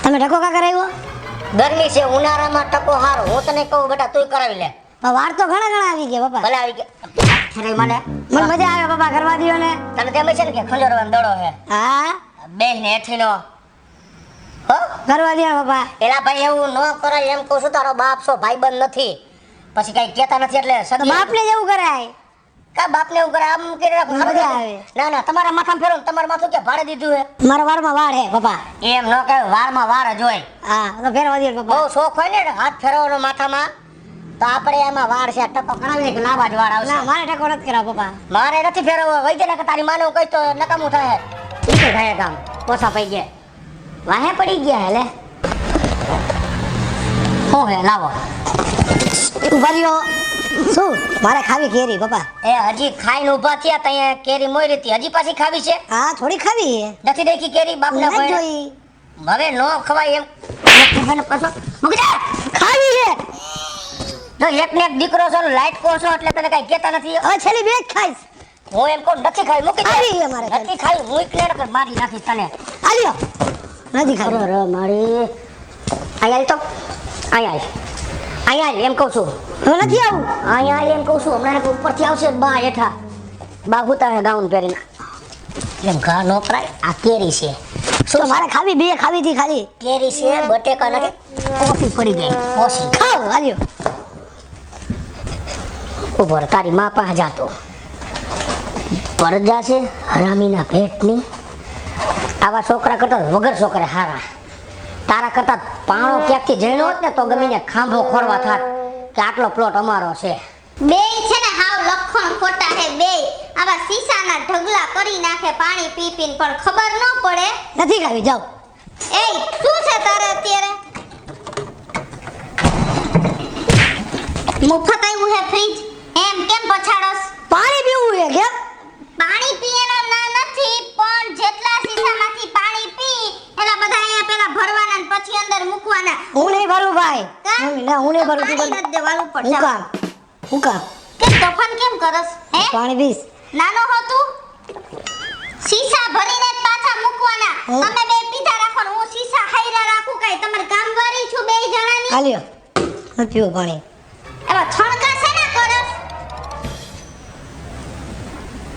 તમે ટકો કા કરાવ્યો? ગરમી છે, ઉનાળામાં ટકો હારો. હું તને કહું બેટા તું કરાવી લે. વાર તો ઘણા આવી ગયા પપ્પા. ભલે આવી ગયા. ફરે મને મજા આવે પપ્પા કરવા દો ને. તને તેમ છે ને કે ખંજરવાનો દડો છે. હા બેન હેઠીનો હો કરવા દો પપ્પા. એલા ભાઈ એવું ન કરાય એમ કહું છું. તારો બાપ છો ભાઈબંધ નથી, પછી કઈ કહેતા નથી એટલે તો બાપને જ એવું કરાય. કા બાપને એવું કરે આમ કરી રાખો. મજા આવે. ના ના તમારા માથામાં ફેરો ને તમારા માથું કે ભાડે દીધું હે. મારા વારમાં વાળ હે પપ્પા. એમ ન કહે, વારમાં વાર જ હોય. હા તો ફેરવા દો પપ્પા. બહુ શોખ હોય ને હાથ ફેરવાનો માથામાં તો આપણે એમાં વાર છે ટકો કરાવીએ કે લાંબા જ વાળ આવશે. ના મારે ટકો નથી કરાવ પપ્પા. મારે નથી ફેરવવો. વઈ જાય કે તારી માને હું કહીશ તો નકામું થાય. ઠીક થાય કામ પોસા પડી ગયા વાહે પડી ગયા હેલે શું હે લાવો ઉભા રહ્યો. શું મારે ખાવી કેરી પપ્પા? એ હજી ખાઈને ઊભા થયા ત્યાં કેરી મોરી હતી. હજી પાછી ખાવી છે? હા થોડી ખાવી હે. નથી દેખી કેરી બાપના નથી ભાઈ જોઈ. હવે નો ખવાય એમ પાછો મૂકી દે. ખાવી હે. જો એક ને એક દીકરો છો લાઈટ કો છો એટલે તને કઈ કહેતા નથી. હવે છેલ્લી બે જ ખાઈશ. હું એમ કહું નથી ખાવી મૂકી ખાવી દે. હે મારે. નથી ખાવી હું એટલે મારી નાખીશ તને. આલ્યો નથી ખાવી. અરે મારી અહીંયા તો અહીંયા એમ કહું છું. હવે નથી આવું. અહીંયા એમ કહું છું. હમણાં ઉપરથી આવશે બા હેઠા બા ઉતારે ગાઉન પહેરીને એમ ઘા નો કરાય. આ કેરી છે તો મારે ખાવી બે ખાવી હતી ખાલી. કેરી છે બટેકા નથી. કોફી પડી ગઈ કોફી ખાવ આલ્યો. ઉભો રહે તારી માં પાસે જાતો પરજા છે હરામીના પેટની. આવા છોકરા કરતા વગર છોકરા હારા. તારા કરતા પાણો ક્યાંકથી જણ્યો હોત ને તો ગમીને ખાંભો ખોરવા થાત કે આટલો પ્લોટ અમારો છે. બેય છે ને હાવ લખણ ખોટા હે બેય. આવા સીસાના ઢગલા કરી નાખે પાણી પી પીને પણ ખબર ન પડે. નથી ખાવી જાઓ. એય શું છે તારે અત્યારે? મુફત આવ્યું હે ફ્રીજ એમ કેમ પછાડસ? પાણી પીવું છે કેમ? પાણી પીએનો ના નથી પણ જેટલા સીસામાંથી પાણી પી એના બધા અહીંયા પેલા ભરવાના ને પછી અંદર મૂકવાના. હું નહીં ભરું ભાઈ. કા? મમ્મી ના હું નહીં ભરું. તું પાણી ભર. નથી દેવાનું હું પડશે. કામ હું કામ કેમ તોફાન કેમ કરસ હે? પાણી પીશ. નાનો હો તું? સીસા ભરીને જ પાછા મૂકવાના. હમ. તમે બે પીધા રાખો ને હું સીસા હાઈરા રાખું કાઈ તમાર કામવાળી છું બે જણાની. આલ્યો નથી પીવું પાણી. એવા છણકા છે ને કરસ?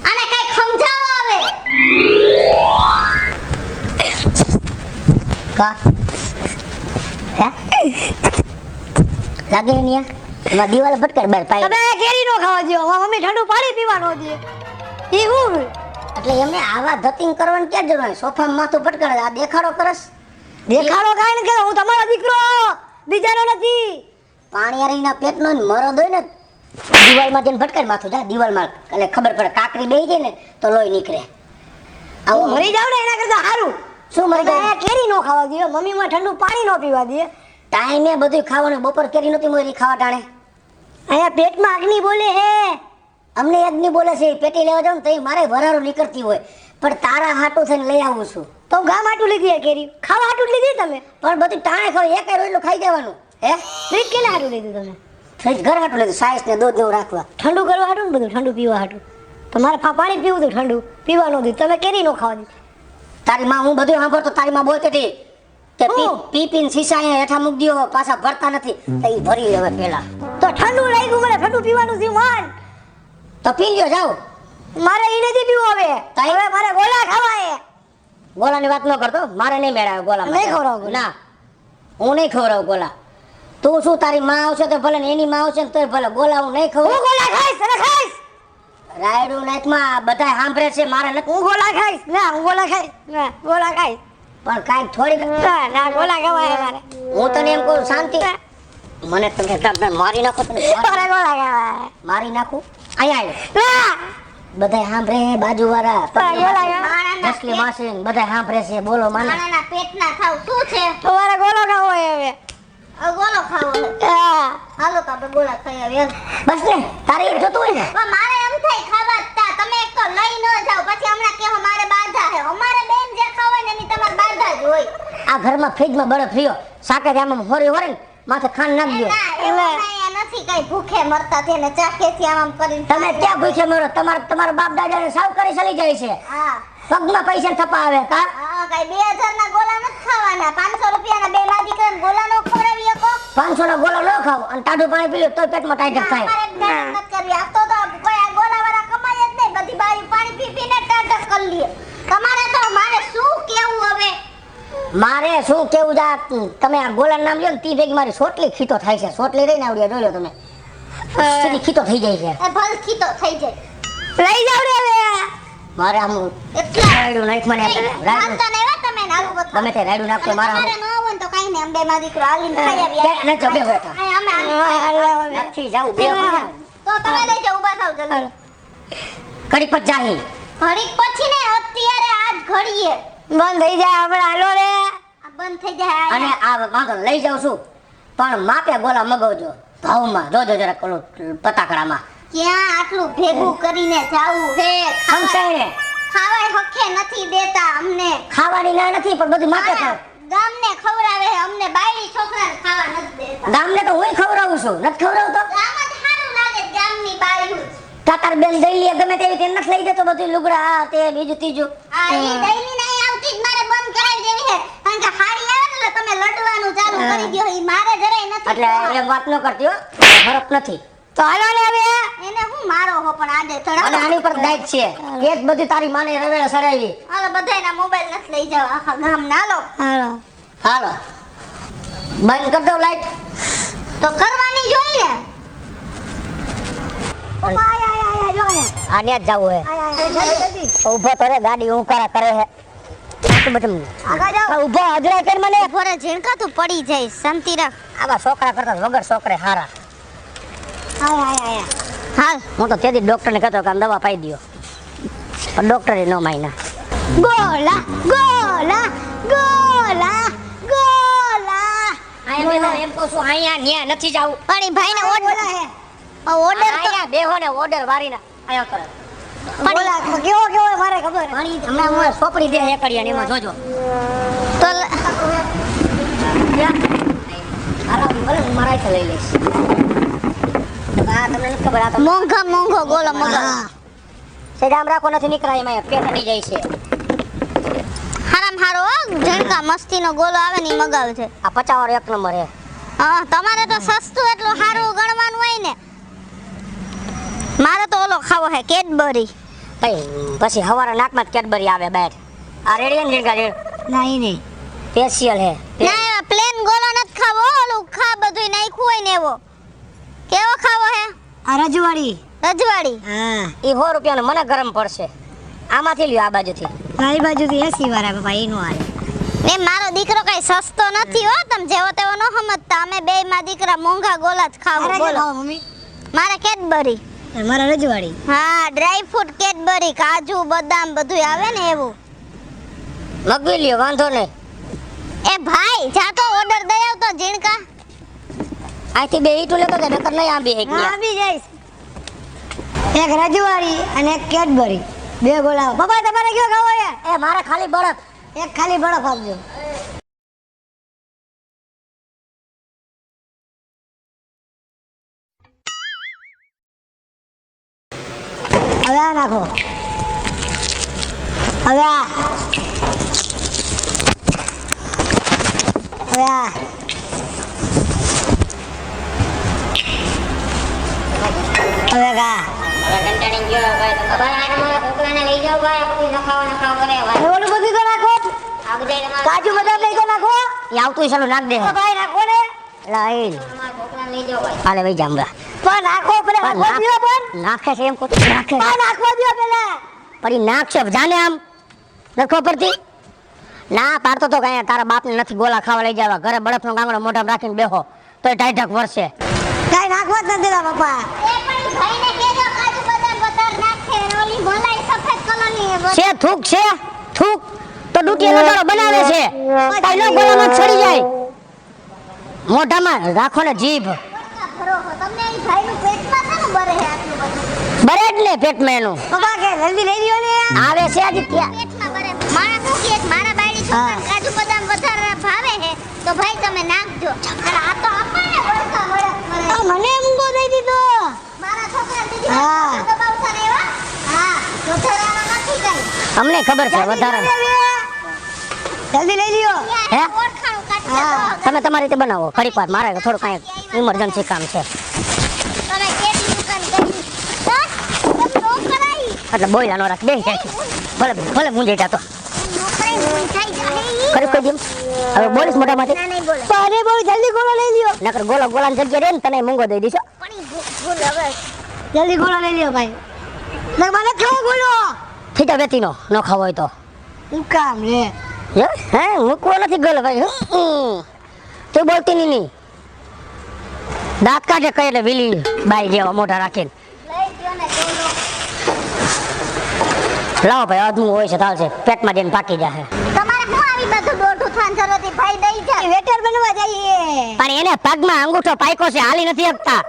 આને કઈ સમજાવો હવે. કા હે લાગે ને એમાં દિવાલ ભટકાય બાર પાય તમે કેરી નો ખાવા દો. મમ્મી ઠંડુ પાણી પીવાનો દે. એ હું એટલે એમને આવા ધતિંગ કરવાની ક્યાં જરૂર હોય? સોફામાં માથું ભટકાડે આ દેખાડો કરસ. દેખાડો કાઈ ને કે હું તમારો દીકરો બીજાનો નથી. પાણીયારીના પેટનો ને મરદ હોય ને દિવાલમાં જઈને ભટકાય માથું જા દિવાલમાં એટલે ખબર પડે કાકરી બેહી જાય ને તો લોહી નીકળે. હું આવું મરી જાવ ને એના કરતા સારું. શું મરી જાય? તમે કેરી નો ખાવા દે. મમ્મી માં ઠંડુ પાણી નો પીવા દે. ટાઈમે બધું ખાવાનું. બપોર કેરી નહોતી મોરી ખાવા ટાણે. અહીંયા પેટમાં અગ્નિ બોલે હે. અમને યજ્ઞ બોલે છે પેટી લેવા જાઉં ને તો મારે વરારો નીકળતી હોય પણ તારા હાટું થઈને લઈ આવું છું. તો ગામ હાટું લીધી હે કેરી. ખાવા હાટું જ લીધી તમે. પણ બધું ટાણે ખાવ એક એટલું ખાઈ જવાનું હે. ફ્રીજ કેને હાટું લીધું તમે? ફ્રીજ ઘર હાટું લીધું સાઈસ ને દૂધ ને એવું રાખવા. ઠંડુ કરવા હાટું ને બધું ઠંડુ પીવા હાટું. તમારે પાણી પીવું હતું ઠંડુ પીવાનું હતું. તમે કેરી નો ખાવા દીધી. તારી માં હું બધું સાંભળતો તારી માં બોલતી હતી કે હું? પી પીને શીશા અહીંયા હેઠા મૂકી દો પાછા ભરતા નથી તો ઈ ભરી લેવા પેલા તો ઠંડુ લાગ્યું મને. ઠંડુ પીવાનું છે માન. તો પી લ્યો જાઓ. મારે ઈ નથી પીવું હવે. તાઈ? હવે મારે ગોલા ખાવા હે. ગોલાની વાત ન કરતો. મારે નહીં મેળાવે ગોલા. નહીં ખવડાવું ગોલા. ના હું નહીં ખવડાવું ગોલા. તું શું તારી માં આવશે તો ભલે ને એની માં આવશે ને તોય ભલે. ગોલા હું નહીં હું ખવડાવું. ગોલા ખાઈશ અને ખાઈશ. રાયડું નાઈટમાં બધા સાંભળે છે મારે નથી. હું ગોલા ખાઈશ. ના હું ગોલા ખાઈશ. ના ગોલા ખાઈશ. પણ કાંઈક થોડીક ના ના ગોલા ખાવા હે મારે. હું તને એમ કહું શાંતિ મને તમે મારી નાખો તમે મારે ગોલા ખાવા હે. મારી નાખું અહીંયા આવ્યો ના બધા સાંભળે બાજુવાળા ગોલા ખાવા. માણાના જસલી માસી ને બધા સાંભળે છે. બોલો માને માણાના પેટના થાવ શું છે? મારે ગોલો ખાવો હે હવે. હવે ગોળો ખાવો છે. હા. હાલો તો આપણે ગોળા ખાઈ આવીએ. બસ ને તારે એ જોતું હોય ને પણ મારે એમ થાય ખાવા જ તા. તમે એક તો લઈ ન જાઓ પછી હમણાં કહો મારે બાધા હે. અમારે બેન જે ખાવા ને એની તમારે બાધા જ હોય. આ ઘરમાં ફ્રીજમાં બરફ રહ્યો સાકે આમ હોરી હોરે ને માથે ખાંડ નાખી દો. ના એવું અહીંયા નથી કઈ ભૂખે મરતા છે ને ચાકેથી આમ કરીને તમે ક્યાં ભૂખે મરો? તમારા બાપ દાદાને સાવ કરી ચલી જાય છે. હા પગમાં પૈસા થપા આવે કા હા કઈ 2000 ના ગોલા નથી ખાવાના 500 રૂપિયાના બે માં દીકરાને ગોલા નો ખવડાવી શકો 500 નો ગોળો ન ખાવ અને ટાઢું પાણી પી લો તો પેટમાં ટાઈટ થાય અમારે ટાટક નથી કરવી આ તો કોઈ આ ગોલાવાળા કમાય જ નહીં બધી બાઈ પાણી પી પીને ટાટક કરી લે તમારે તો મારે શું કેવું હવે મારે શું કેવું જા તમે આ ગોળા નામ લ્યો ને તી ભેગી મારી સોટલી ખીતો થાય છે સોટલી રહીને આવડી જોઈ લો તમે સીધી ખીતો થઈ જાય છે એ ભલખી તો થઈ જાય લઈ જાવ રે હવે મારે આમ એટલા રાયડું નાખ મને રાયડું માનતા નહીં હો તમે નાલું બધું ગમે તે રાયડું નાખતો મારા તમારે ન હોય ને તો કાઈ નહીં અંબે માં દીકરો હાલીને ખાઈ આવી પેટ ન ચબે હોય તો અમે હાલી નથી જાવું બે તો તમે લઈ જાઓ ઊભા થાવ જલ્દી કડી પર જાહી ઘડીક પછી ને અત્યારે આજ ઘડીએ બંધ થઈ જાય આપણે હાલો રે આ બંધ થઈ જાય અને આ વાંધો લઈ જાઉં છું પણ માપે ગોળા મગાવજો ભાવમાં જોજો જરા ઓલું પતાકડામાં ક્યાં આટલું ભેગું કરીને જાવું હે સમસાઈને ખાવાય હકે નથી દેતા અમને ખાવાની ના નથી પણ બધું માપે ખાવ ગામને ખવડાવે હે અમને બાયડી છોકરાને ખાવા નથી દેતા ગામને તો હું ખવડાવું છું નથી ખવડાવતો ગામ જ સારું લાગે ગામની બાયું તાતાર બેન દઈ લે ગમે તેવી તે નથી લઈ દેતો બધું લુગડા આ તે બીજું ત્રીજું આ ઈ દઈની નહીં આવતી જ મારે બંધ કરાવી દેવી હે કારણ કે હાડી આવે એટલે તમે લડવાનું ચાલુ કરી દો ઈ મારે જરાય નથી એટલે એમ વાત ન કરતી હો ફરક નથી તો હાલો ને હવે એને હું મારો હો પણ આજે અને ચડાવો આની પર દાયિત્વ છે કેસ બધી તારી માને રવેળે સડાવી હાલો બધાયના મોબાઈલ નથી લઈ જાવ આખા ગામ ના લો હાલો હાલો બંધ કરી દો લાઈટ તો કરવાની જોઈએ ને પપ્પા આય જો ને આને જ જવું હે આય જલ્દી ઊભો તો રે ગાડી હું કરે હે આટલું બધું આગળ જાઓ ઊભો હજરાય કર મને ફોરે ઝીણકા તું પડી જાય શાંતિ રાખ આવા છોકરા કરતા વગર છોકરે હારા આય હાલ હું તો તેથી ડોક્ટરને કહેતો કે આમ દવા પાઈ દ્યો પણ ડોક્ટરે ન માયના ગોલા ગોલા ગોલા ગોલા અહીંયા એમ કહું છું અહીંયા ન્યા નથી જાવું પણ ભાઈને ઓર્ડર હે ઓર્ડર તો અહીંયા બેહો ને ઓર્ડર વારીને આયા કરે બોલા કેવો કેવો મારે ખબર પાણી હમણાં હું સોપડી દે એકડિયા ને એમાં જોજો તો હાલો ભલે હું મારા હાથે લઈ લઈશ આ તમને નથી ખબર આ તો મોંઘો ગોલો મગા સેડામ રાખો નથી નીકળાય એમાં પેટ અડી જાય છે હારામ હારો ઝણકા મસ્તીનો ગોલો આવે ને ઈ મગાવે છે આ 50 વાળો એક નંબર હે હા તમારે તો સસ્તું એટલું સારું ગણવાનું હોય ને મારે તો ઓલો ખાવો હે કેડબરી કઈ પછી હવારે નાકમાં કેડબરી આવે બહાર આ રેડિયન જીણકા રેડ નહીં નહીં સ્પેશિયલ હે ના પ્લેન ગોલો નથી ખાવો ઓલું ખા બધું નાખ્યું હોય ને એવો કેવો ખાવો હે આ રજવાડી રજવાડી હા ઈ 100 રૂપિયાનો મને ગરમ પડશે આમાંથી લ્યો આ બાજુથી મારી બાજુથી 80 વાળા બાપા એનો હાલ ને મારો દીકરો કઈ સસ્તો નથી હો તમે જેવો તેવો ન સમજતા અમે બે માં દીકરા મોંઘા ગોલા જ ખાવું મારે બોલો ખાવ મમ્મી મારે કેડબરી મારા રજવાડી હા ડ્રાય ફ્રૂટ કેડબરી કાજુ બદામ બધું આવે ને એવું મગવી લ્યો વાંધો નહીં એ ભાઈ જા તો ઓર્ડર દઈ આવતો ઝીણકા આથી બે ઈટું લેતો જાય નકર નહીં આંબી એક હા આવી જઈશ એક રજવાડી અને એક કેડબરી બે ગોળા પપ્પા તમારે કયો ખાવો છે એ મારે ખાલી બળદ એક ખાલી બરફ આપજો હવે આ નાખો હવે આ હવે આ હવે કા કંટાળી ગયો ભાઈ તો ભાઈ આ મારા છોકરાને લઈ જાઓ ભાઈ આપણે નખાવ કરે ભાઈ ઓલું બધું તો નાખો આ બધા કાજુ બદામ લઈ તો નાખો એ આવતું ચાલુ નાખ દે ભાઈ નાખો ને લાઈન તમારા છોકરાને લઈ જાઓ ભાઈ હાલે ભાઈ જામડા પણ નાખો પેલા નાખો દ્યો પણ નાખે છે એમ કોતું નાખે પણ નાખો દ્યો પેલા પડી નાખશે જાને આમ નખો પડતી ના પાડતો તો કઈ તારા બાપને નથી ગોલા ખાવા લઈ જવા ઘરે બળફનો ગાંગડો મોઢામાં રાખીને બેહો તો ટાઈઢક વરસે કાઈ નાખવા જ નથી દેતા પપ્પા એ પણ ભાઈને કહેજો કાજુ બદામ વધારે નાખે અને ઓલી મલાઈ સફેદ કલરની છે થૂક છે થૂક તો ડૂટીનો દાડો બનાવે છે પહેલો ગોલામાં ચડી જાય મોઢામાં રાખો ને જીભ ભરો તમને એ ભાઈનું પેટમાં છે ને બરે હે આટલું બધું બરે જ ને પેટમાં એનું પપ્પા કે જલ્દી લઈ લ્યો ને આવે છે આદિત્ય પેટમાં બરે મારા શું કે મારા બાયડી છોકરાને કાજુ બદામ વધારે ભાવે હે તો ભાઈ તમે નાખજો અને આ તો આપણને વળકા મળે આ મને મૂંગો દઈ દીધો મારા છોકરા દીદી હા. દબાવતા રહેવા હા જોથરાનો નથી કઈ અમને ખબર છે વધારે જલ્દી લઈ લ્યો હે? ઓળખાણ કાઢી હા. દો. તમે તમારી રીતે બનાવો ઘડીક વાર મારે થોડું કાંઈક ઇમરજન્સી કામ છે તમે કેટલી દુકાન કરી બસ તમે નોકરાઈ એટલે બોલ્યા નો રાખ બે ભલે ભલે મુંજે જાતો નોકરાઈ ભૂલ થઈ જાય ઈ. કરી કહી દઉં હવે બોલીશ મોટામાંથી ના નહીં બોલો પારે બહુ જલ્દી ગોળો લઈ લ્યો નકર ગોલો ગોલાની જગ્યાએ રે ને તને મૂંગો દઈ દઈશું પણ ઈ ભૂલ હવે જલ્દી ગોળો લઈ લ્યો ભાઈ ને મને ખાવ ગોળો ઠીક વેતીનો ન ખાવો હોય તો હું કામ રે હે મૂકવો નથી ગોલો ભાઈ તું બોલતી નહીં દાંત કાઢે કઈ એટલે વીલી બાઈ જેવા મોઢા રાખીને લઈ ગયો ને ગોળો. લાવો ભાઈ અધમું હોય છે ચાલશે પેટમાં જઈને પાકી જાય તમારે શું આવી બધું દોઢું થાન જરૂર હતી ભાઈ દઈ જા વેટર બનવા જઈએ પણ એને પગમાં અંગૂઠો પાયકો છે હાલી નથી શકતા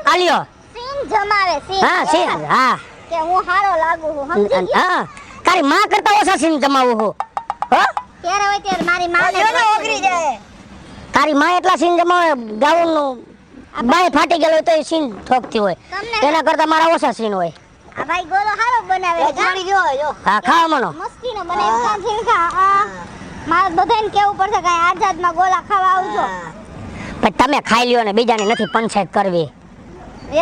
આલ્યો સીન જમાવે સીન હા છે હા કે હું હારો લાગુ હું સમજી ગઈ હા તારી માં કરતા ઓછા સીન જમાવું હું હો ત્યારે હોય ત્યારે મારી માને જોને ઓગરી જાય તારી માં એટલા સીન જમાવે ગાઉનનું બાય ફાટી ગયેલો હોય તો એ સીન ઠોકતી હોય તમને- એના કરતા મારા ઓછા સીન હોય આ ભાઈ ગોળો હારો બનાવે છે જોડી જો જો હા ખાવા મનો મસ્તીનો બનાવ્યો કાં ઝીણકા આ મારે બધાને કેવું પડશે કે આ આઝાદમાં ગોળા ખાવા આવજો પણ તમે ખાઈ લ્યો ને બીજાને નથી પંચાયત કરવી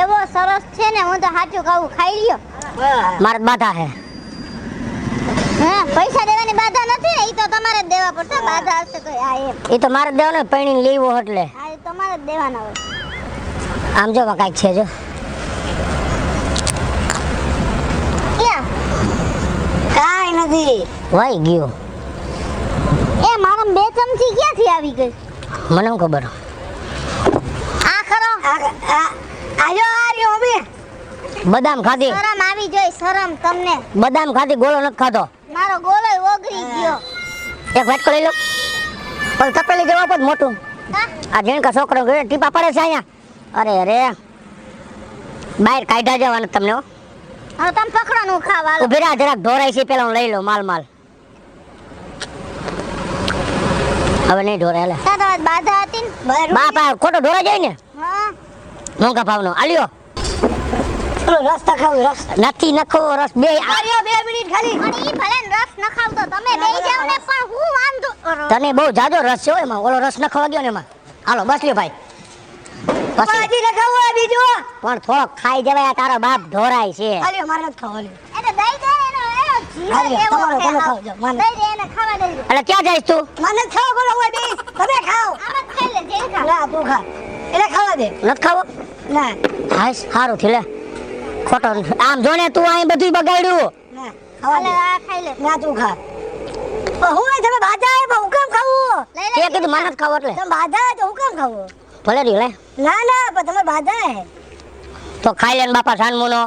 એવો સરસ છે ને હું તો સાચું કહું ખાઈ લ્યો મારે બાધા હે હા પૈસા દેવાની બાધા નથી ને ઈ તો તમારે જ દેવા પડશે બાધા હશે તો આ એમ એ તો મારે દેવાનો પૈણીને લેવો એટલે આ ઈ તમારે જ દેવાના હોય આમ જો કાંઈક છે જો ક્યાં કાઈ નથી વાઈ ગયો એ મારા બે ચમચી ક્યાંથી આવી ગઈ મને શું ખબર આ ખરો આજો આર્યો અમે બદામ ખાધી શરમ આવી જોઈ શરમ તમને બદામ ખાધી ગોળો નથી ખાધો મારો ગોળો ઓગરી ગયો એક વાટકો લઈ લો પણ તપેલી જવા પર મોટું હા? આ ઝીણકા છોકરો ગયો ટીપા પડે છે અહીંયા અરે અરે બહાર કાઢ્યા જવાનું તમને હો. હવે તમે પકડો નું ખાવા હાલો. ઉભી રાહ જરાક ઢોરાય છે પેલા હું લઈ લઉં માલ હવે નહીં ઢોરે હાલે તાર તો આજ બાધા હતી ને બાપા ખોટો ઢોરા જાય ને હા મોંઘા ભાવનો આલ્યો રસ્તા ખાવું રસ નથી નખો રસ બે આર્યો 2 મિનિટ ખાલી પણ ઈ ભલે ને રસ ન ખાવતો તમે બેહી જાવ ને પણ હું વાંધો તને બહુ જાજો રસ છે હો એમાં ઓલો રસ નખવા ગયો ને એમાં હાલો બસ લ્યો ભાઈ બસ લ્યો. હજી ન ખાવું આ બીજો પણ થોડોક ખાઈ જવાય તારો બાપ ઢોરાય છે આલ્યો મારે નથી ખાવું આલ્યો. એને દઈ દે એનો જીવ હાલ્યો, એવો તમારો છે તમે હાવ. ખાઓ, જાઓ, માને. દઈ દે એને ખાવા દઈ દે એટલે ક્યાં જઈશ તું મને નથી ખાવું બોલો હોય બે તમે ખાઓ આમ જ ખાઈ લે જેલ ખા ના તું ખા એટલે ખાવા દે નથી ખાવો ના હાય સારું થી લે ખોટો આમ જોને તું અહીં બધું બગાડ્યું ના ખાવા હાલે દે આ ખાઈ લે ના તું ખા પણ હું તમે બાધા હે પણ હું કેમ ખાવું લઈ તે લે કીધું મને નથી ખાવો એટલે તમે બાધા હે તો હું કેમ ખાવું ભલે રહ્યું લે ના ના પણ તમે બાધા હે તો ખાઈ લે ને બાપા સાનમુનો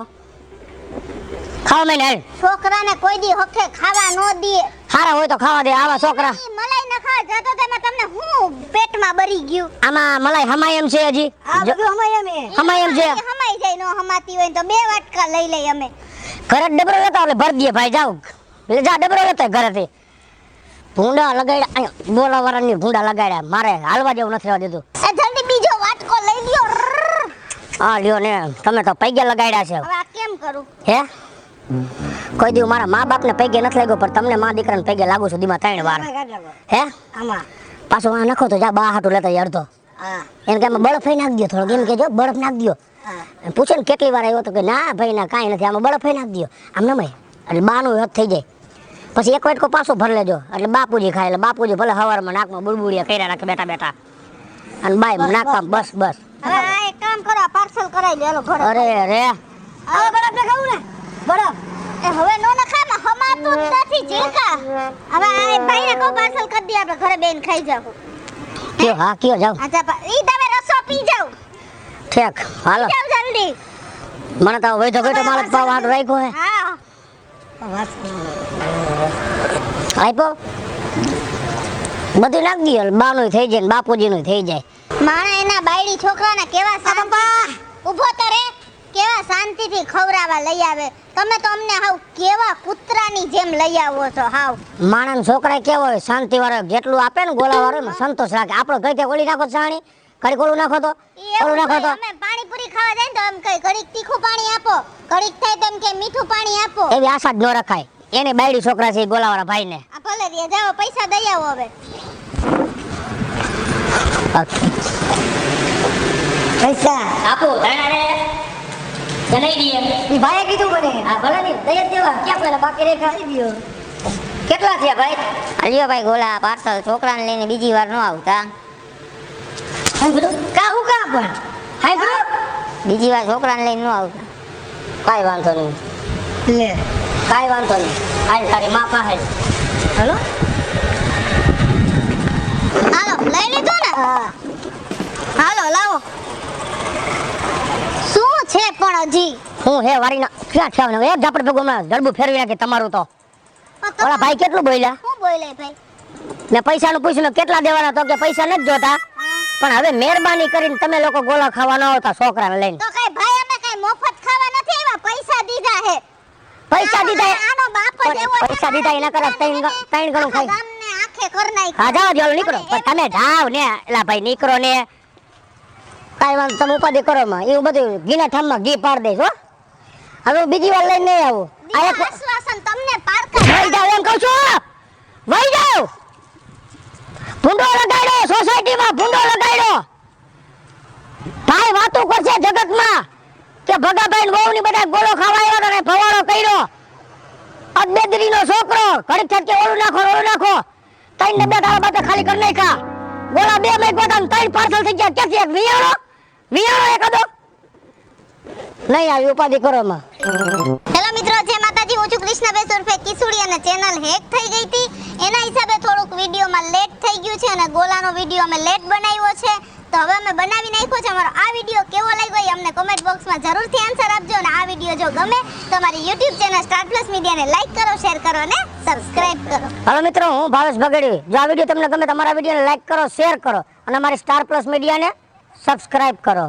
ખાવ મેં ને હાલ. છોકરાને કોઈ દી હકે ખાવા નો દે હારા હોય તો ખાવા દે આવા છોકરા ઈ મલાઈ ન ખાવા જતો તેમાં તમને હું પેટમાં બરી ગયું આમાં મલાઈ હમાય એમ છે હજી આ બધું અમાય અમે હમાય એમ છે હમાઈ જાય નો હમાતી હોય ને તો 2 વાટકા લઈ લઈ અમે ઘરે જ ડબરો લેતા એટલે ભર દઈએ ભાઈ જાવ એટલે જા ડબરો લેતા ઘરેથી ભૂંડા લગાડ્યા અહીંયા બોલાવાળાની ભૂંડા લગાડ્યા મારે હાલવા જેવું નથી રહેવા દીધું એ જલ્દી બીજો વાટકો લઈ લ્યો હા લ્યો ને તમે તો પૈગે લગાડ્યા છે હવે આ કેમ કરું હે કોઈ દી મારા મા બાપને પૈગે નથી લાગ્યો પણ તમને મા દીકરાને પૈગે લાગુ છું દીમાં 3 વાર આમાં કાઢ નાખો. હે આમાં પાછું આ નખો તો જા બા હાટું લેતા ઈ અડધો હા એને કે આમાં બરફ નાખ દો થોડોક એમ કેજો બરફ નાખ દો હા પૂછે ને કેટલી વાર આવ્યો તો કે ના ભાઈ ના કાંઈ નથી આમાં બરફ નાખ દો આમ નમાય એટલે બાનું હક થઈ જાય પછી એક વાટકો પાછો ભર લેજો એટલે બાપુજી ખાય એટલે બાપુજી ભલે હવારમાં નાકમાં બુડબુડિયા કર્યા રાખે બેઠા બેઠા અને બાય નાખવા બસ બસ હવે આ એક કામ કરો આ પાર્સલ કરાવી લે હાલો ઘરે અરે રે હવે બરફ ને ખાવું ને બરફ એ હવે નો ન ખાવા હમાતું જ નથી જીલકા હવે આ ભાઈને કહો પાર્સલ કરી દે આપણે ઘરે બેન ખાઈ જાવ કયો હા કયો જાવ અચ્છા ઈ તમે રસો પી જાવ ઠેક હાલો જાવ જલ્દી મને તો વૈધો બેઠો માલ પાવ હાટ રાખ્યો હે હા આપ્યો બધું નાખ દો બાનું થઈ જાય ને બાપુજીનું થઈ જાય માણા એના બાયડી છોકરાને કેવા શાંતિ ઊભો તો રે કેવા શાંતિથી ખવરાવા લઈ આવે તમે તો અમને હાવ કેવા કૂતરાની જેમ લઈ આવો છો હાવ માણસ છોકરા કેવો હોય શાંતિ વાળો જેટલું આપે ને ગોલા વાળો એમાં સંતોષ રાખે આપણો કઈ ત્યાં ઓલી નાખો સાણી કડી ઓલું નાખો તો ઈ એવું ઓલું નાખો તો હોય, અમે પાણીપુરી ખાવા જાય ને તો એમ કઈ ઘડીક તીખું પાણી આપો ઘડીક થાય તો એમ કે મીઠું પાણી આપો એવી આશા જ ન રખાય એને બાયડી છોકરા છે ગોલાવાળા ભાઈને. આ ભલે રે જાઓ પૈસા દઈ આવો હવે. પૈસા આપો તારે જણાઈ દઈએ. ઈ ભાઈએ કીધું મને. આ ભલે ની દઈ જ દેવા. ક્યાં પેલા બાકી રેખા કરી દ્યો. કેટલા થયા ભાઈ? અલ્યો ભાઈ ગોલા પાર્સલ છોકરાને લઈને બીજી વાર ન આવતા. કા હું કા પણ હાય બ્રો બીજી વાર છોકરાને લઈને ન આવતા. કાંઈ વાંધો નહીં, લે કાંઈ વાંધો નહીં. હાલ તારી માં પાસે હાલો. હાલો લઈ લીધું ને? હા હાલો લાવો. શું છે પણ હજી? હું હે વારીના ક્યાં થયા ને એક ઝાપડ ભેગું હમણાં જડબું ફેરવી નાખે તમારું તો. ઓલા ભાઈ કેટલું બોલ્યા શું બોલે ભાઈ? ને પૈસાનું પૂછ્યું ને કેટલા દેવાના તો કે પૈસા નથી જોતા, પણ હવે મહેરબાની કરીને તમે લોકો ગોળા ખાવા ન આવતા છોકરાને લઈને. તો કઈ ભાઈ અમે કઈ મફત ખાવા નથી આવ્યા, પૈસા દીધા હે. પૈસા દીધા આનો બાપ જ એવો છે. પૈસા દીધા એના કરતા ત્રણ ગણું ખાઈ. ગામને આંખે કર નાખ્યું. હા જાઓ ચાલો નીકળો. પણ તમે જાઓ ને એલા ભાઈ નીકળો ને. કાંઈ વાંધો તમે ઉપાધિ કરો માં એવું બધું ઘીના ઠામમાં ઘી પાડ દઈશ હો. હવે બીજી વાર લઈને નહીં આવું. આ એક આશ્વાસન તમને પારકા વહી જાઓ એમ કહું છું, વહી જાઓ. ભૂંડો લગાડ્યો સોસાયટીમાં, ભૂંડો લગાડ્યો. ભાઈ વાતો કરશે જગતમાં કે ભગાભાઈ વહુની બધા ગોળો ખાવાયો અને ફવાડો કર્યો. અદબેદરીનો છોકરો ઘડીક થકે ઓલું નાખો ઓલું નાખો. ત્રણ ડબ્બા તારા બાપે ખાલી કરી નાખ્યા. ગોળા બે મેકવાતા ને ત્રણ પાર્સલ થઈ ગયા. ક્યાંથી એક વિયાણો એકાદો નહીં આવી ઉપાધિ કરો માં. હેલો મિત્રો, જય માતાજી. હું છું કૃષ્ણબેન ઉર્ફે કિસુડી અને ચેનલ હેક થઈ ગઈ હતી. એના હિસાબે થોડુંક વિડીયોમાં લેટ થઈ ગયું છે અને ગોલાનો વિડીયો અમે લેટ બનાવ્યો છે. તો હવે અમે બનાવી નાખ્યો છે. અમારો આ વિડીયો કેવો લાગ્યો એ અમને કોમેન્ટ બોક્સમાં જરૂરથી આન્સર આપજો. અને આ વિડીયો જો ગમે તો અમારી યુટ્યુબ ચેનલ સ્ટાર પ્લસ મીડિયાને લાઈક કરો, શેર કરો અને સબસ્ક્રાઇબ કરો. હાલો મિત્રો, હું ભાવેશ ભગડી. જો આ વિડીયો તમને ગમે તો અમારા વિડીયોને લાઈક કરો, શેર કરો અને અમારી સ્ટાર પ્લસ મીડિયાને સબસ્ક્રાઇબ કરો.